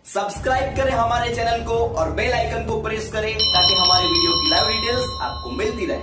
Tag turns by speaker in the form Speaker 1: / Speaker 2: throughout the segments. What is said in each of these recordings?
Speaker 1: Subscribe करें हमारे channel को और बेल आइकन को प्रेस करें ताकि हमारे वीडियो की लाइव डिटेल्स आपको मिलती रहे।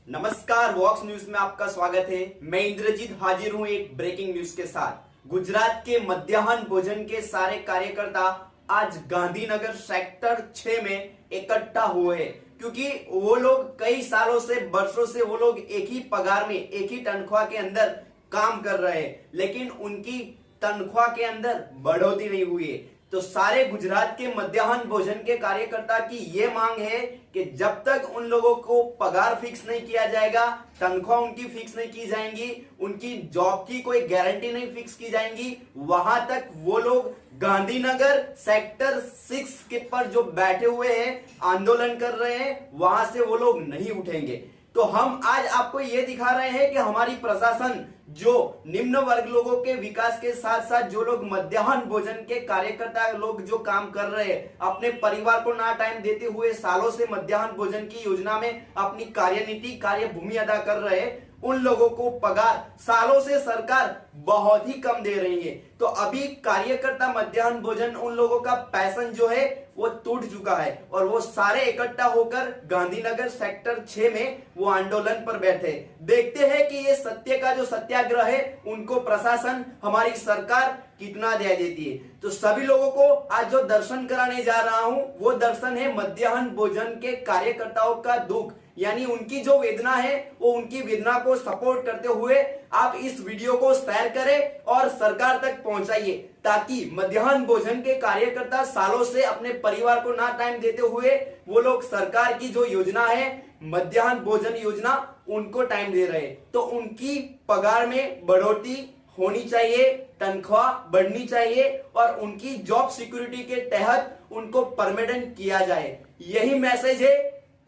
Speaker 1: नमस्कार, वॉक्स न्यूज में आपका स्वागत है। मैं इंद्रजीत हाजिर हूं एक ब्रेकिंग न्यूज के साथ। गुजरात के मध्याह्न भोजन के सारे कार्यकर्ता आज गांधीनगर सेक्टर 6 में इकट्ठा हुए हैं, क्योंकि वो लोग कई सालों से, वर्षों से वो लोग एक ही पगार में, एक ही तनख्वाह के अंदर काम कर रहे हैं, लेकिन उनकी तनख्वाह के अंदर बढ़ोतरी नहीं हुई है। तो सारे गुजरात के मध्याह्न भोजन के कार्यकर्ता की ये मांग है कि जब तक उन लोगों को पगार फिक्स नहीं किया जाएगा, तनख्वाह उनकी फिक्स नहीं की जाएंगी, उनकी जॉब की कोई गारंटी नहीं फिक्स की जाएंगी, वहां तक वो लोग गांधीनगर सेक्टर 6 के पर जो बैठे हुए हैं, आंदोलन कर रहे हैं, वहां से वो लोग नहीं उठेंगे। तो हम आज आपको ये दिखा रहे हैं कि हमारी प्रशासन जो निम्न वर्ग लोगों के विकास के साथ साथ जो लोग मध्याह्न भोजन के कार्यकर्ता लोग जो काम कर रहे हैं, अपने परिवार को ना टाइम देते हुए सालों से मध्याह्न भोजन की योजना में अपनी कार्यनीति, कार्यभूमि अदा कर रहे हैं, उन लोगों को पगार सालों से सरकार बहुत ही कम दे रही है। तो अभी कार्यकर्ता मध्याह्न भोजन, उन लोगों का पैशन जो है वो टूट चुका है और वो सारे इकट्ठा होकर गांधीनगर सेक्टर 6 में वो आंदोलन पर बैठे। देखते हैं कि ये सत्य का जो सत्याग्रह है उनको प्रशासन, हमारी सरकार कितना न्याय देती है। तो सभी लोगों को आज जो दर्शन कराने जा रहा हूं वो दर्शन है मध्याह्न भोजन के कार्यकर्ताओं का दुख, यानी उनकी जो वेदना है वो उनकी वेदना को सपोर्ट करते हुए आप इस वीडियो को शेयर करें और सरकार तक पहुंचाइए, ताकि मध्याह्न भोजन के कार्यकर्ता सालों से अपने परिवार को ना टाइम देते हुए वो लोग सरकार की जो योजना है मध्याह्न भोजन योजना, उनको टाइम दे रहे। तो उनकी पगार में बढ़ोतरी होनी चाहिए, तनख्वाह बढ़नी चाहिए और उनकी जॉब सिक्योरिटी के तहत उनको परमानेंट किया जाए। यही मैसेज है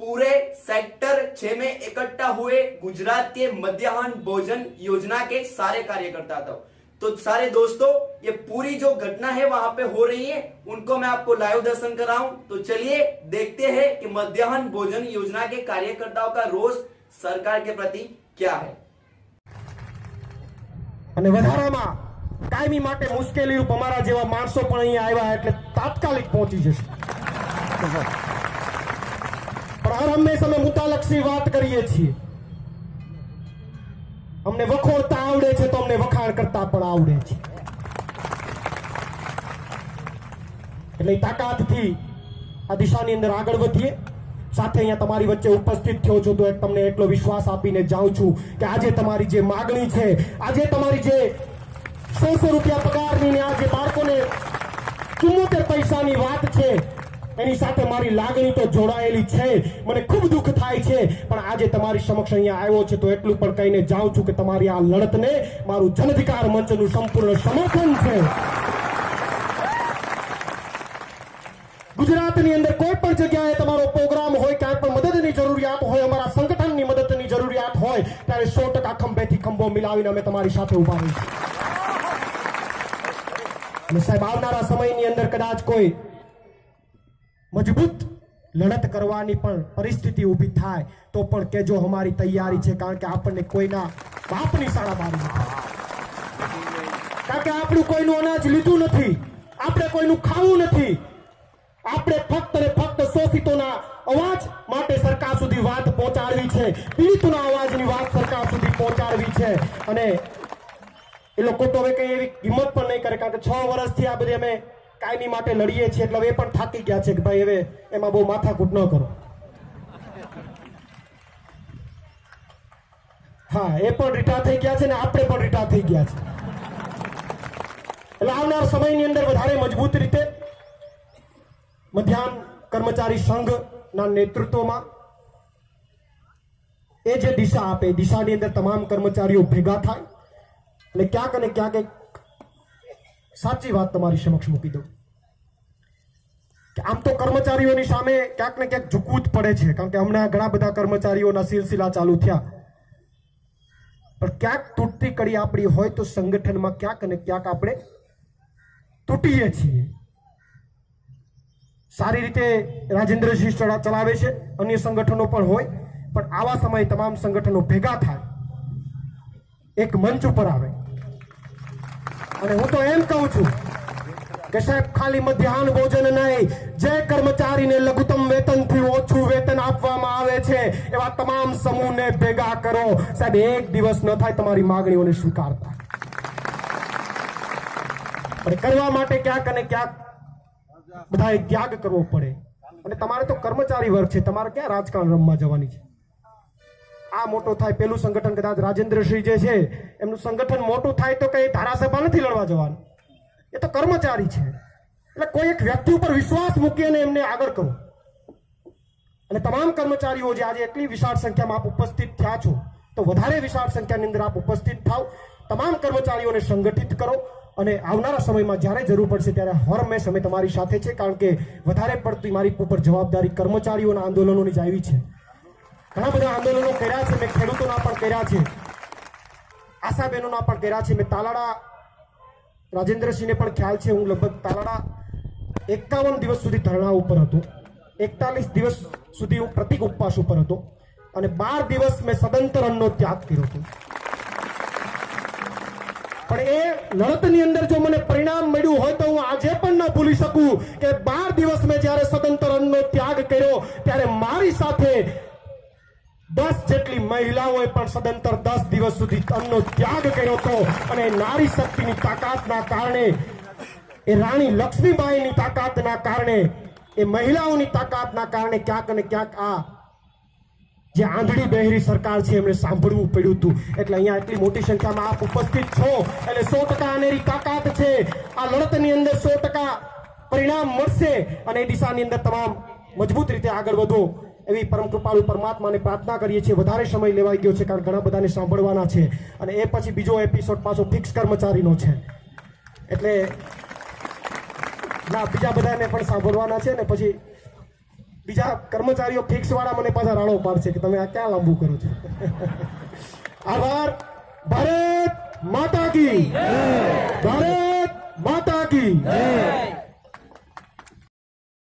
Speaker 1: पूरे सेक्टर 6 में इकट्ठा हुए गुजरात के मध्याह्न भोजन योजना के सारे कार्यकर्ता। तो सारे दोस्तों, ये पूरी जो घटना है वहां पे हो रही है, उनको मैं आपको लाइव दर्शन कराऊं। तो चलिए देखते हैं कि मध्याह्न भोजन योजना के कार्यकर्ताओं का रोष सरकार के प्रति क्या है।
Speaker 2: અને વધારામાં કાયમી માટે મુશ્કેલી રૂપ અમારા જેવા માણસો પણ અહીંયા આવ્યા એટલે તાત્કાલિક પહોંચી જશે। પણ હર હંમેશા અમે મુદ્દાલક્ષી વાત કરીએ છીએ। અમને વખોડતા આવડે છે તો અમને વખાણ કરતા પણ આવડે છે, એટલે તાકાતથી આ દિશાની અંદર આગળ વધીએ। સાથે અહીંયા તમારી વચ્ચે ઉપસ્થિત થયો છું તો તમને એટલો વિશ્વાસ આપીને જાઉં છું કે આજે તમારી જે માગણી છે, આજે તમારી જે 100 રૂપિયા પગારની ને આજે બાળકોને 74 પૈસાની વાત છે, એની સાથે મારી લાગણી તો જોડાયેલી છે। મને ખૂબ દુઃખ થાય છે, પણ આજે તમારી સમક્ષ અહીંયા આવ્યો છે તો એટલું પણ કહીને જાઉં છું કે તમારી આ લડતને મારું જનાધિકાર મંચનું સંપૂર્ણ સમર્થન છે। ગુજરાતની અંદર કોઈ પણ જગ્યાએ તમારો પ્રોગ્રામ હોય, ક્યાંય પણ મદદની જરૂરિયાત હોય, અમારા સંગઠનની મદદની જરૂરિયાત હોય, ત્યારે 100% ખંભેથી ખંભો મિલાવીને અમે તમારી સાથે ઉભા રહીશું। અને સાહેબ, આવનારા સમયની અંદર કદાચ કોઈ મજબૂત લડત કરવાની પણ પરિસ્થિતિ ઊભી થાય તો પણ કેજો, અમારી તૈયારી છે। કારણ કે આપણને કોઈના બાપની શાળા મારી નથી, કારણ કે આપણું કોઈનું અનાજ લીધું નથી, આપણે કોઈનું ખાવું નથી, આપણે ફક્ત ને ફક્ત શોષિતોના અવાજ માટે સરકાર સુધી વાત પહોંચાડવી છે, પીડિતોના અવાજની વાત સરકાર સુધી પહોંચાડવી છે। અને એ લોકો તો હવે કઈ એવી હિંમત પણ નહીં કરે, કારણ કે 6 વર્ષથી આ બધી અમે કાયમી માટે લડીએ છીએ, એટલે હવે એ પણ થાકી ગયા છે કે ભાઈ હવે એમાં બહુ માથાકૂટ ન કરો। હા, એ પણ રીટા થઈ ગયા છે ને આપણે પણ રીટા થઈ ગયા છે। એટલે આવનાર સમયની અંદર વધારે મજબૂત રીતે મધ્યાહન કર્મચારી સંઘના નેતૃત્વમાં એ જે દિશા આપે, દિશાની અંદર તમામ કર્મચારીઓ ભેગા થાય અને ક્યાંક ને ક્યાંક એક સાચી વાત તમારી સમક્ષ મૂકી દઉં કે આમ તો કર્મચારીઓની સામે ક્યાંક ને ક્યાંક ઝૂકવું જ પડે છે, કારણ કે હમણાં ઘણા બધા કર્મચારીઓના સિલસિલા ચાલુ થયા, પણ ક્યાંક તૂટતી કડી આપણી હોય તો સંગઠનમાં ક્યાંક ને ક્યાંક આપણે તૂટીએ છીએ। સારી રીતે રાજેન્દ્રસિંહ ચલાવે છે, અન્ય સંગઠનો પણ હોય, પણ આવા સમયે તમામ સંગઠનો ભેગા થાય, એક મંચ ઉપર આવે અને હું તો એમ કહું છું કે સાહેબ ખાલી મધ્યાહન ભોજન નહીં, જે કર્મચારીને લઘુત્તમ વેતનથી ઓછું વેતન આપવામાં આવે છે એવા તમામ સમૂહને ભેગા કરો. સાહેબ એક દિવસ ન થાય તમારી માંગણીઓને સ્વીકારતા, અને કરવા માટે ક્યાંક અને ક્યાંક બધાએ ત્યાગ કરવો પડે. અને તમારે તો કર્મચારી વર્ગ છે, તમારે ક્યાં રાજકારણ રમવા જવાની છે? આ મોટો થાય પેલું સંગઠન, કદાચ રાજેન્દ્રસિંહ જે છે એમનું સંગઠન મોટું થાય તો કઈ ધારાસભા નથી લડવા જવાનું, એ તો કર્મચારી છે. એટલે કોઈ એક વ્યક્તિ ઉપર વિશ્વાસ મૂકી અને એમને આગળ કરો. અને તમામ કર્મચારીઓ જે આજે એટલી વિશાળ સંખ્યામાં આપ ઉપસ્થિત થયા છો, તો વધારે વિશાળ સંખ્યાની અંદર આપ ઉપસ્થિત થાવ, તમામ કર્મચારીઓને સંગઠિત કરો અને આવનારા સમયમાં જ્યારે જરૂર પડશે ત્યારે હરમેશ અમે તમારી સાથે છે. કારણ કે વધારે પડતી મારી ઉપર જવાબદારી કર્મચારીઓના આંદોલનોની જ આવી છે. ઘણા બધા આંદોલનો કર્યા છે, મેં ખેડૂતોના પણ કર્યા છે, આશાબહેનોના પણ કર્યા છે. મેં તાલાળા રાજેન્દ્રસિંહને પણ ખ્યાલ છે, હું લગભગ તાલાળા 51 દિવસ સુધી ધરણા ઉપર હતો, 41 દિવસ સુધી હું પ્રતિક ઉપવાસ ઉપર હતો અને 12 દિવસ મેં સદંતર અન્નનો ત્યાગ કર્યો હતો. પણ એ લડતની અંદર જો મને પરિણામ મળ્યું હોય તો હું આજે પણ ન ભૂલી શકું કે 12 દિવસ મેં જ્યારે સદંતર અન્નનો ત્યાગ કર્યો ત્યારે મારી સાથે 10 જેટલી મહિલાઓએ પણ સદંતર 10 દિવસ સુધી અન્નનો ત્યાગ કર્યો હતો. અને નારી શક્તિની તાકાતના કારણે, એ રાણી લક્ષ્મીબાઈની તાકાતના કારણે, એ મહિલાઓની તાકાતના કારણે ક્યાંક અને ક્યાંક આ જે આંધળી બહેરી સરકાર છે એમને સાંભળવું પડ્યું હતું. એટલે અહીંયા એટલી મોટી સંખ્યામાં આપ ઉપસ્થિત છો એટલે 100% આનેરી તાકાત છે. આ લડતની અંદર 100% પરિણામ મળશે અને એ દિશાની અંદર તમામ મજબૂત રીતે આગળ વધો એવી પરમ કૃપાળુ પરમાત્માને પ્રાર્થના કરીએ છીએ. વધારે સમય લેવાઈ ગયો છે કારણ ઘણા બધાને સાંભળવાના છે અને એ પછી બીજો એપિસોડ પાછો ફિક્સ કર્મચારીનો છે, એટલે ના બીજા બધાને પણ સાંભળવાના છે ને પછી બીજા કર્મચારીઓ ફિક્સ વાળા મને પાછા રાડો પાડશે કે તમે આ ક્યાં લાંબુ કરો છો. આભાર. ભારત માતા કી.